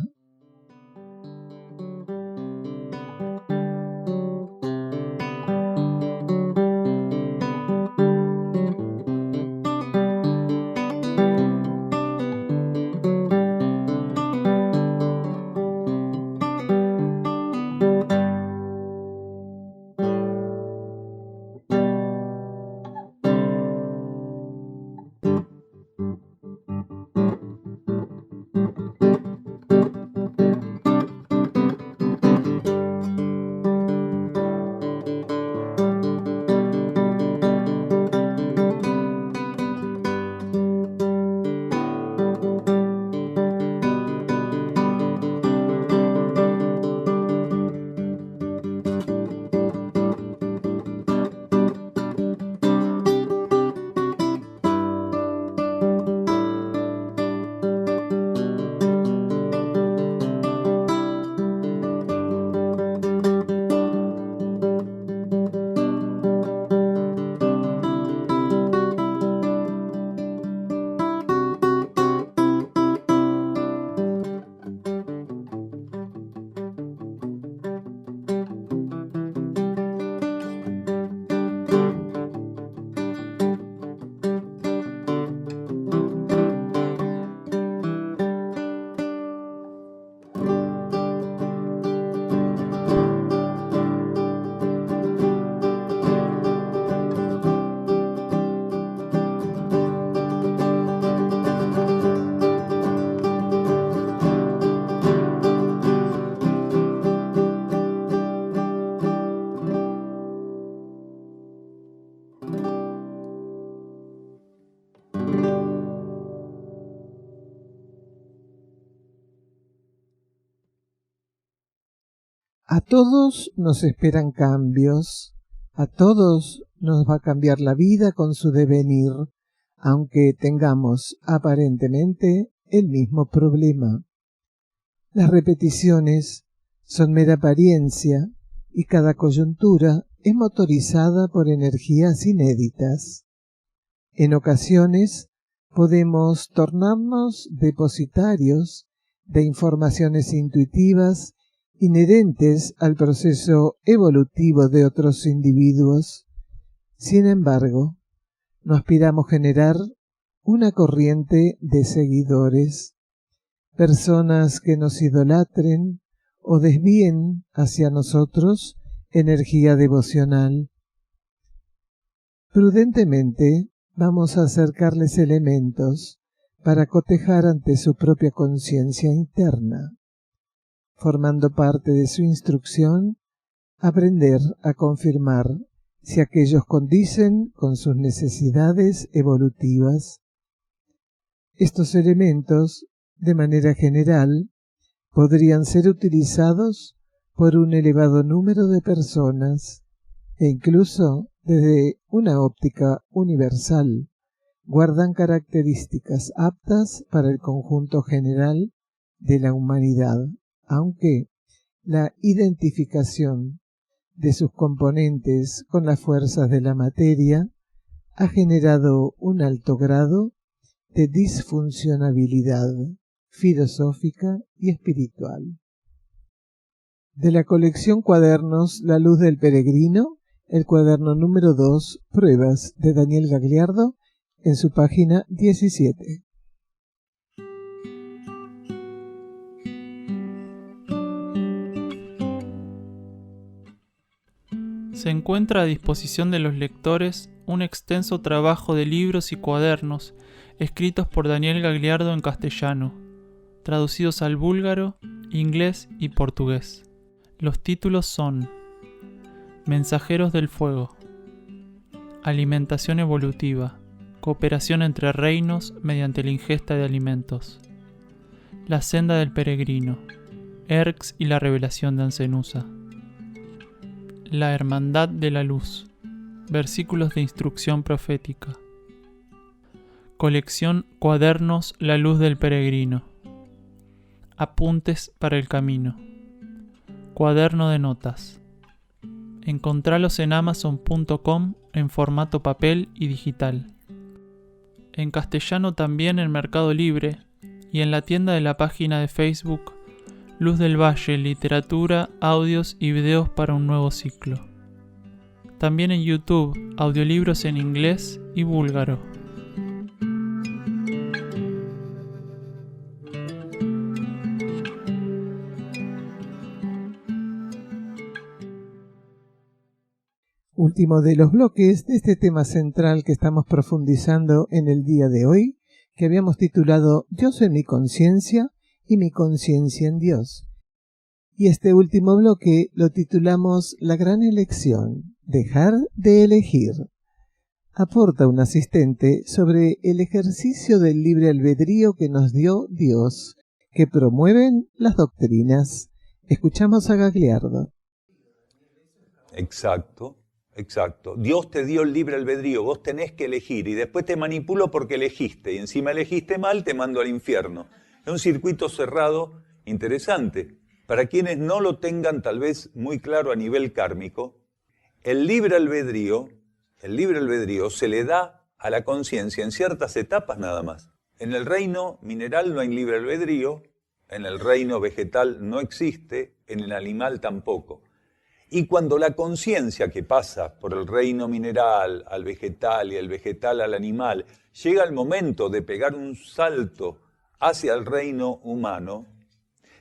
A todos nos esperan cambios, A todos nos va a cambiar la vida con su devenir, aunque tengamos aparentemente el mismo problema. Las repeticiones son mera apariencia y cada coyuntura es motorizada por energías inéditas. En ocasiones podemos tornarnos depositarios de informaciones intuitivas inherentes al proceso evolutivo de otros individuos. Sin embargo, no aspiramos a generar una corriente de seguidores, personas que nos idolatren o desvíen hacia nosotros energía devocional. Prudentemente vamos a acercarles elementos para cotejar ante su propia conciencia interna. Formando parte de su instrucción, aprender a confirmar si aquellos condicen con sus necesidades evolutivas. Estos elementos, de manera general, podrían ser utilizados por un elevado número de personas e incluso desde una óptica universal, guardan características aptas para el conjunto general de la humanidad, aunque la identificación de sus componentes con las fuerzas de la materia ha generado un alto grado de disfuncionabilidad filosófica y espiritual. De la colección Cuadernos La Luz del Peregrino, el cuaderno número 2, Pruebas, de Daniel Gagliardo, en su página 17. Se encuentra a disposición de los lectores un extenso trabajo de libros y cuadernos escritos por Daniel Gagliardo en castellano, traducidos al búlgaro, inglés y portugués. Los títulos son Mensajeros del Fuego, Alimentación Evolutiva, Cooperación entre reinos mediante la ingesta de alimentos, La Senda del Peregrino, Erx y la Revelación de Ancenusa, La Hermandad de la Luz, Versículos de Instrucción Profética, Colección Cuadernos La Luz del Peregrino, Apuntes para el Camino, Cuaderno de Notas. Encontralos en amazon.com en formato papel y digital. En castellano también en Mercado Libre y en la tienda de la página de Facebook Luz del Valle, literatura, audios y videos para un nuevo ciclo. También en YouTube, audiolibros en inglés y búlgaro. Último de los bloques de este tema central que estamos profundizando en el día de hoy, que habíamos titulado Yo soy mi conciencia y mi conciencia en Dios. Y este último bloque lo titulamos La gran elección, dejar de elegir. Aporta un asistente sobre el ejercicio del libre albedrío que nos dio Dios, que promueven las doctrinas. Escuchamos a Gagliardo. Exacto. Dios te dio el libre albedrío, vos tenés que elegir y después te manipulo porque elegiste y encima elegiste mal, te mando al infierno. Es un circuito cerrado interesante. Para quienes no lo tengan tal vez muy claro a nivel kármico, el libre albedrío se le da a la conciencia en ciertas etapas nada más. En el reino mineral no hay libre albedrío, en el reino vegetal no existe, en el animal tampoco. Y cuando la conciencia que pasa por el reino mineral al vegetal y el vegetal al animal llega el momento de pegar un salto hacia el reino humano,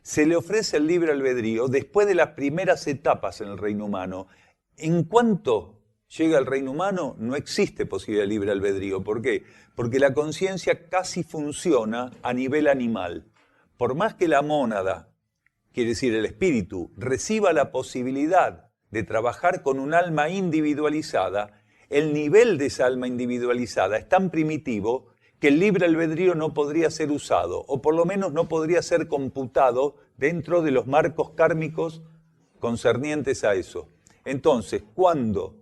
se le ofrece el libre albedrío después de las primeras etapas en el reino humano. En cuanto llega al reino humano, no existe posibilidad de libre albedrío. ¿Por qué? Porque la conciencia casi funciona a nivel animal. Por más que la mónada, quiere decir el espíritu, reciba la posibilidad de trabajar con un alma individualizada, el nivel de esa alma individualizada es tan primitivo que el libre albedrío no podría ser usado, o por lo menos no podría ser computado dentro de los marcos kármicos concernientes a eso. Entonces, cuando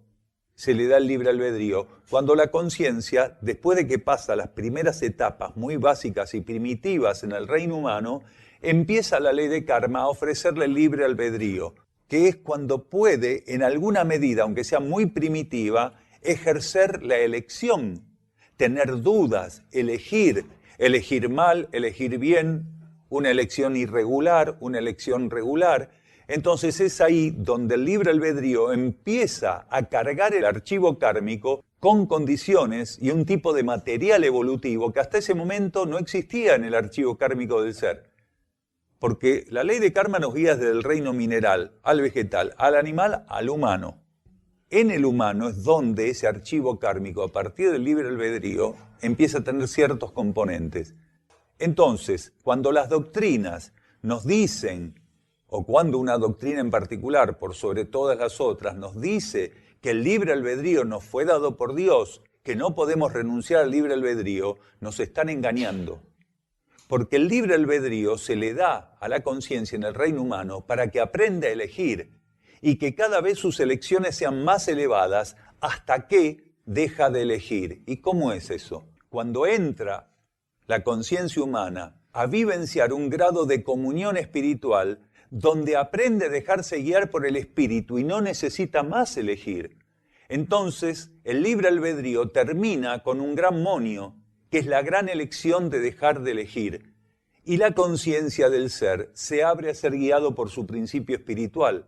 se le da el libre albedrío? Cuando la conciencia, después de que pasa las primeras etapas muy básicas y primitivas en el reino humano, empieza la ley de karma a ofrecerle el libre albedrío, que es cuando puede, en alguna medida, aunque sea muy primitiva, ejercer la elección, tener dudas, elegir mal, elegir bien, una elección irregular, una elección regular. Entonces es ahí donde el libre albedrío empieza a cargar el archivo kármico con condiciones y un tipo de material evolutivo que hasta ese momento no existía en el archivo kármico del ser. Porque la ley de karma nos guía desde el reino mineral al vegetal, al animal, al humano. En el humano es donde ese archivo kármico, a partir del libre albedrío, empieza a tener ciertos componentes. Entonces, cuando las doctrinas nos dicen, o cuando una doctrina en particular, por sobre todas las otras, nos dice que el libre albedrío nos fue dado por Dios, que no podemos renunciar al libre albedrío, nos están engañando. Porque el libre albedrío se le da a la conciencia en el reino humano para que aprenda a elegir y que cada vez sus elecciones sean más elevadas hasta que deja de elegir. ¿Y cómo es eso? Cuando entra la conciencia humana a vivenciar un grado de comunión espiritual donde aprende a dejarse guiar por el espíritu y no necesita más elegir. Entonces, el libre albedrío termina con un gran monio, que es la gran elección de dejar de elegir. Y la conciencia del ser se abre a ser guiado por su principio espiritual,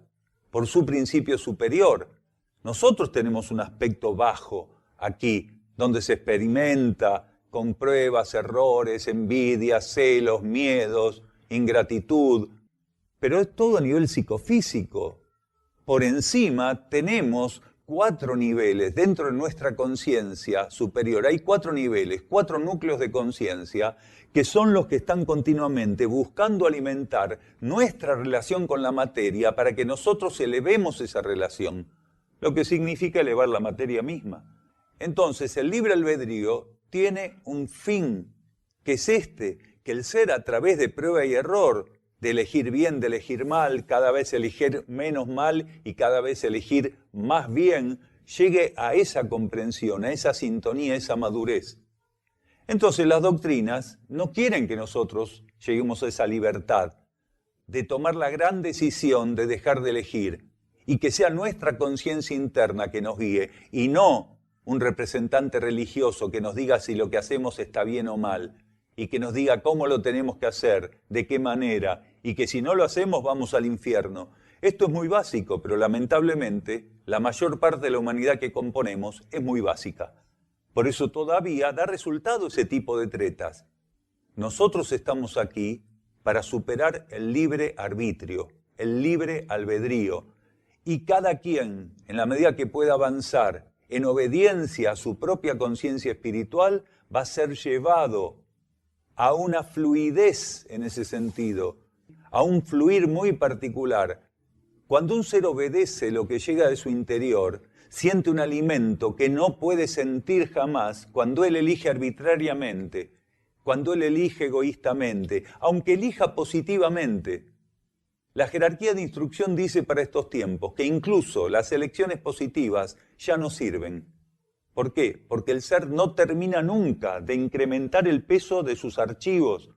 por su principio superior. Nosotros tenemos un aspecto bajo aquí, donde se experimenta con pruebas, errores, envidias, celos, miedos, ingratitud, pero es todo a nivel psicofísico. Por encima tenemos 4 niveles dentro de nuestra conciencia superior. Hay 4 niveles, 4 núcleos de conciencia que son los que están continuamente buscando alimentar nuestra relación con la materia para que nosotros elevemos esa relación, lo que significa elevar la materia misma. Entonces, el libre albedrío tiene un fin, que es que el ser a través de prueba y error, de elegir bien, de elegir mal, cada vez elegir menos mal y cada vez elegir más bien, llegue a esa comprensión, a esa sintonía, a esa madurez. Entonces las doctrinas no quieren que nosotros lleguemos a esa libertad de tomar la gran decisión de dejar de elegir y que sea nuestra conciencia interna que nos guíe y no un representante religioso que nos diga si lo que hacemos está bien o mal y que nos diga cómo lo tenemos que hacer, de qué manera, y que si no lo hacemos vamos al infierno. Esto es muy básico, pero lamentablemente la mayor parte de la humanidad que componemos es muy básica. Por eso todavía da resultado ese tipo de tretas. Nosotros estamos aquí para superar el libre arbitrio, el libre albedrío, y cada quien, en la medida que pueda avanzar en obediencia a su propia conciencia espiritual, va a ser llevado a una fluidez en ese sentido, a un fluir muy particular. Cuando un ser obedece lo que llega de su interior, siente un alimento que no puede sentir jamás cuando él elige arbitrariamente, cuando él elige egoístamente, aunque elija positivamente. La jerarquía de instrucción dice para estos tiempos que incluso las elecciones positivas ya no sirven. ¿Por qué? Porque el ser no termina nunca de incrementar el peso de sus archivos,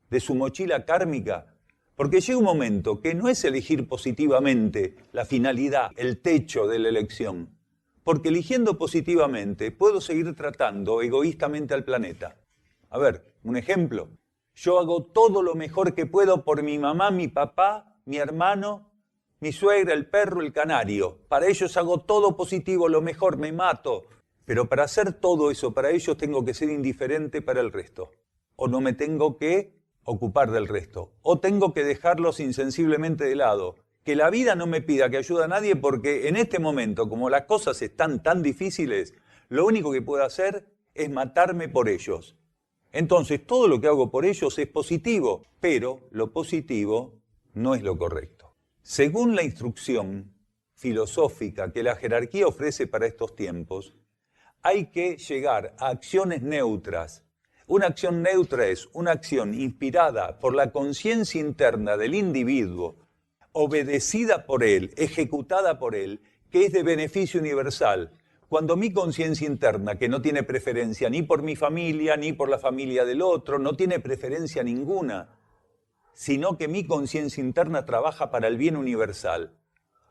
de su mochila kármica, porque llega un momento que no es elegir positivamente la finalidad, el techo de la elección, porque eligiendo positivamente puedo seguir tratando egoístamente al planeta. A ver, un ejemplo. Yo hago todo lo mejor que puedo por mi mamá, mi papá, mi hermano, mi suegra, el perro, el canario. Para ellos hago todo positivo, lo mejor, me mato. Pero para hacer todo eso, para ellos tengo que ser indiferente para el resto. O no me tengo que ocupar del resto. O tengo que dejarlos insensiblemente de lado. Que la vida no me pida que ayude a nadie porque en este momento, como las cosas están tan difíciles, lo único que puedo hacer es matarme por ellos. Entonces, todo lo que hago por ellos es positivo, pero lo positivo no es lo correcto. Según la instrucción filosófica que la jerarquía ofrece para estos tiempos, hay que llegar a acciones neutras. Una acción neutra es una acción inspirada por la conciencia interna del individuo, obedecida por él, ejecutada por él, que es de beneficio universal. Cuando mi conciencia interna, que no tiene preferencia ni por mi familia, ni por la familia del otro, no tiene preferencia ninguna, sino que mi conciencia interna trabaja para el bien universal.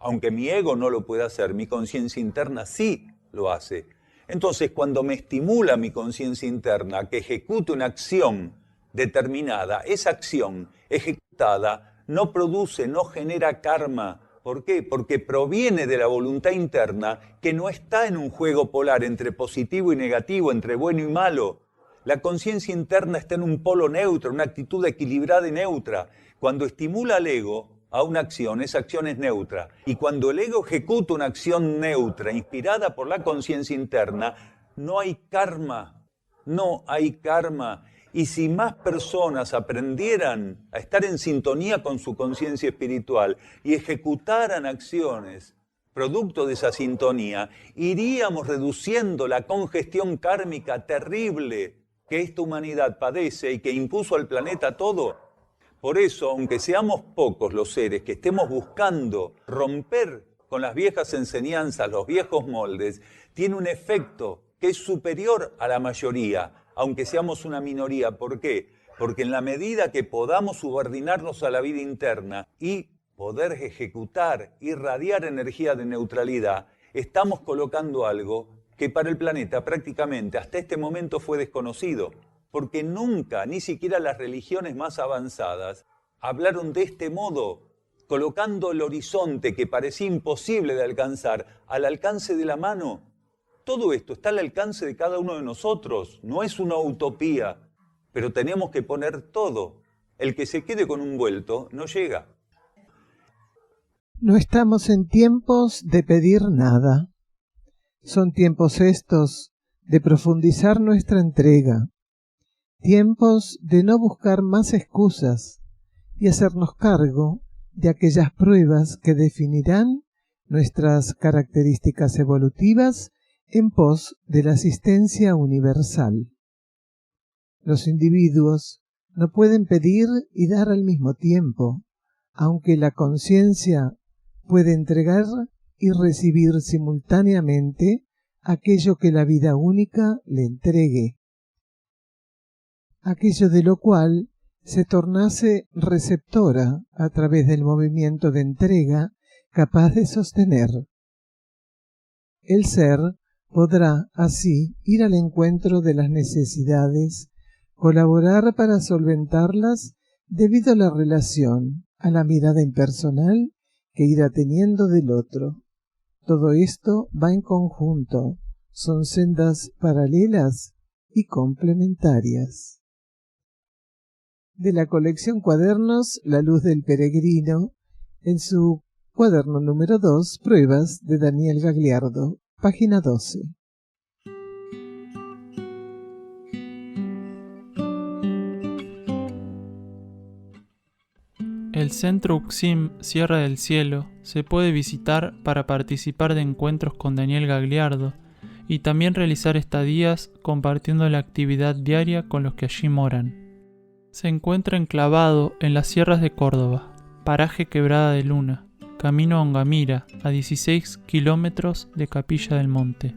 Aunque mi ego no lo pueda hacer, mi conciencia interna sí lo hace. Entonces, cuando me estimula mi conciencia interna que ejecute una acción determinada, esa acción ejecutada no produce, no genera karma. ¿Por qué? Porque proviene de la voluntad interna que no está en un juego polar entre positivo y negativo, entre bueno y malo. La conciencia interna está en un polo neutro, una actitud equilibrada y neutra. Cuando estimula al ego a una acción, esa acción es neutra. Y cuando el ego ejecuta una acción neutra, inspirada por la conciencia interna, no hay karma, no hay karma. Y si más personas aprendieran a estar en sintonía con su conciencia espiritual y ejecutaran acciones producto de esa sintonía, iríamos reduciendo la congestión kármica terrible que esta humanidad padece y que impuso al planeta todo. Por eso, aunque seamos pocos los seres que estemos buscando romper con las viejas enseñanzas, los viejos moldes, tiene un efecto que es superior a la mayoría, aunque seamos una minoría. ¿Por qué? Porque en la medida que podamos subordinarnos a la vida interna y poder ejecutar, irradiar energía de neutralidad, estamos colocando algo que para el planeta prácticamente hasta este momento fue desconocido, porque nunca, ni siquiera las religiones más avanzadas, hablaron de este modo, colocando el horizonte que parecía imposible de alcanzar al alcance de la mano. Todo esto está al alcance de cada uno de nosotros, no es una utopía, pero tenemos que poner todo. El que se quede con un vuelto no llega. No estamos en tiempos de pedir nada. Son tiempos estos de profundizar nuestra entrega, tiempos de no buscar más excusas y hacernos cargo de aquellas pruebas que definirán nuestras características evolutivas en pos de la asistencia universal. Los individuos no pueden pedir y dar al mismo tiempo, aunque la conciencia puede entregar y recibir simultáneamente aquello que la vida única le entregue, aquello de lo cual se tornase receptora a través del movimiento de entrega capaz de sostener. El ser podrá así ir al encuentro de las necesidades, colaborar para solventarlas debido a la relación, a la mirada impersonal que irá teniendo del otro. Todo esto va en conjunto, son sendas paralelas y complementarias. De la colección Cuadernos La Luz del Peregrino, en su cuaderno número 2, Pruebas de Daniel Gagliardo, página 12. El Centro Uxim Sierra del Cielo se puede visitar para participar de encuentros con Daniel Gagliardo y también realizar estadías compartiendo la actividad diaria con los que allí moran. Se encuentra enclavado en las sierras de Córdoba, paraje Quebrada de Luna, camino a Ongamira, a 16 kilómetros de Capilla del Monte.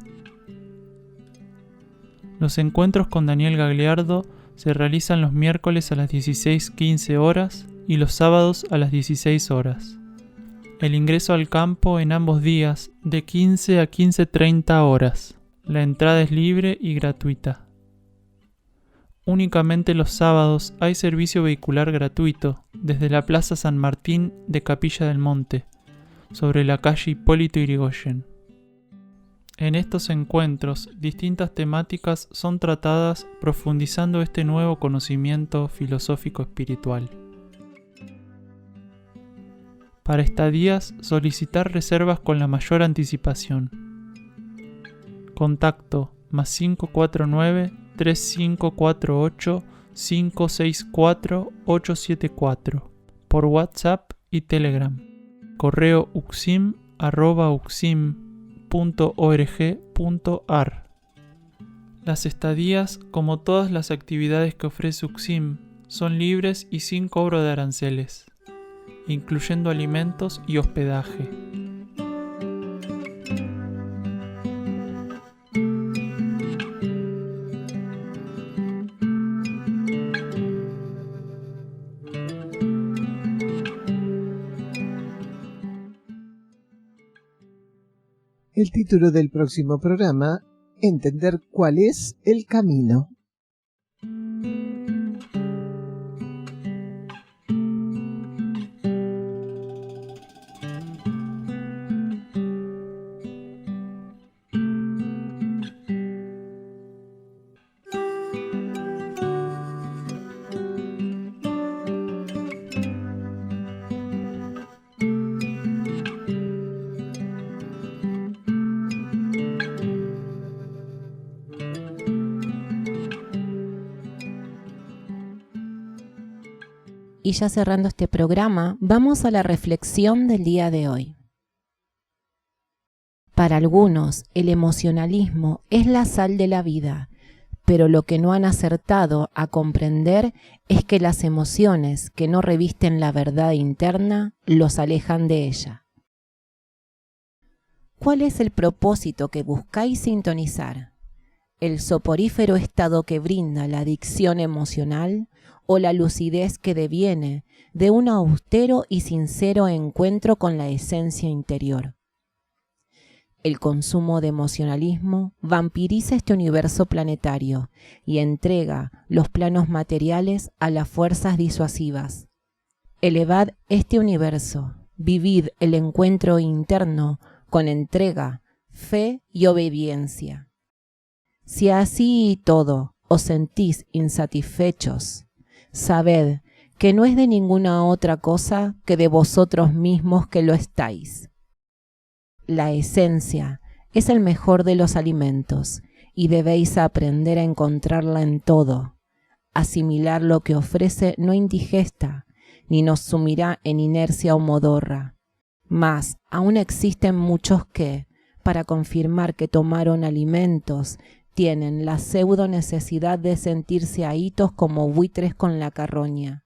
Los encuentros con Daniel Gagliardo se realizan los miércoles a las 16:15 horas y los sábados a las 16 horas. El ingreso al campo en ambos días de 15 a 15:30 horas. La entrada es libre y gratuita. Únicamente los sábados hay servicio vehicular gratuito desde la Plaza San Martín de Capilla del Monte, sobre la calle Hipólito Yrigoyen. En estos encuentros, distintas temáticas son tratadas profundizando este nuevo conocimiento filosófico espiritual. Para estadías, solicitar reservas con la mayor anticipación. Contacto +549 3548 564 874 por WhatsApp y Telegram. Correo uxim@uxim.org.ar. Las estadías, como todas las actividades que ofrece Uxim, son libres y sin cobro de aranceles, incluyendo alimentos y hospedaje. El título del próximo programa: Entender cuál es el camino. Y ya cerrando este programa, vamos a la reflexión del día de hoy. Para algunos, el emocionalismo es la sal de la vida, pero lo que no han acertado a comprender es que las emociones que no revisten la verdad interna los alejan de ella. ¿Cuál es el propósito que buscáis sintonizar? ¿El soporífero estado que brinda la adicción emocional o la lucidez que deviene de un austero y sincero encuentro con la esencia interior? El consumo de emocionalismo vampiriza este universo planetario y entrega los planos materiales a las fuerzas disuasivas. Elevad este universo, vivid el encuentro interno con entrega, fe y obediencia. Si así y todo os sentís insatisfechos, sabed que no es de ninguna otra cosa que de vosotros mismos que lo estáis. La esencia es el mejor de los alimentos y debéis aprender a encontrarla en todo. Asimilar lo que ofrece no indigesta, ni nos sumirá en inercia o modorra. Mas aún existen muchos que, para confirmar que tomaron alimentos, tienen la pseudo necesidad de sentirse ahitos como buitres con la carroña.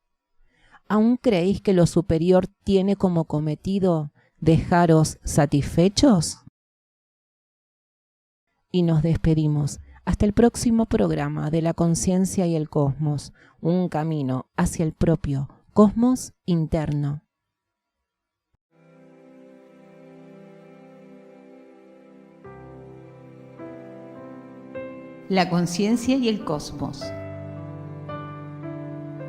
¿Aún creéis que lo superior tiene como cometido dejaros satisfechos? Y nos despedimos hasta el próximo programa de la conciencia y el cosmos, un camino hacia el propio cosmos interno. La conciencia y el cosmos,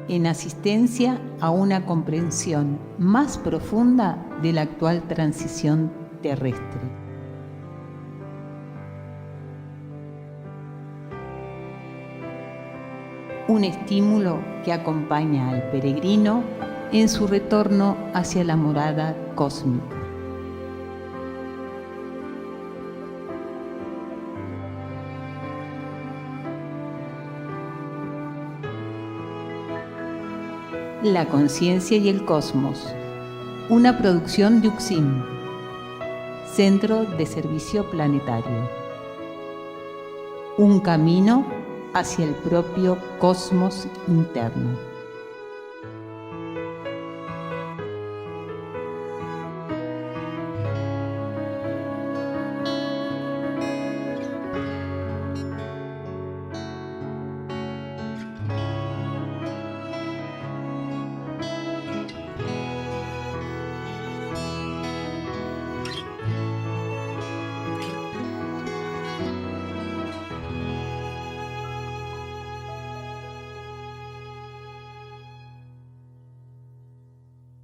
en asistencia a una comprensión más profunda de la actual transición terrestre. Un estímulo que acompaña al peregrino en su retorno hacia la morada cósmica. La conciencia y el cosmos, una producción de UCSIM, Centro de Servicio Planetario. Un camino hacia el propio cosmos interno.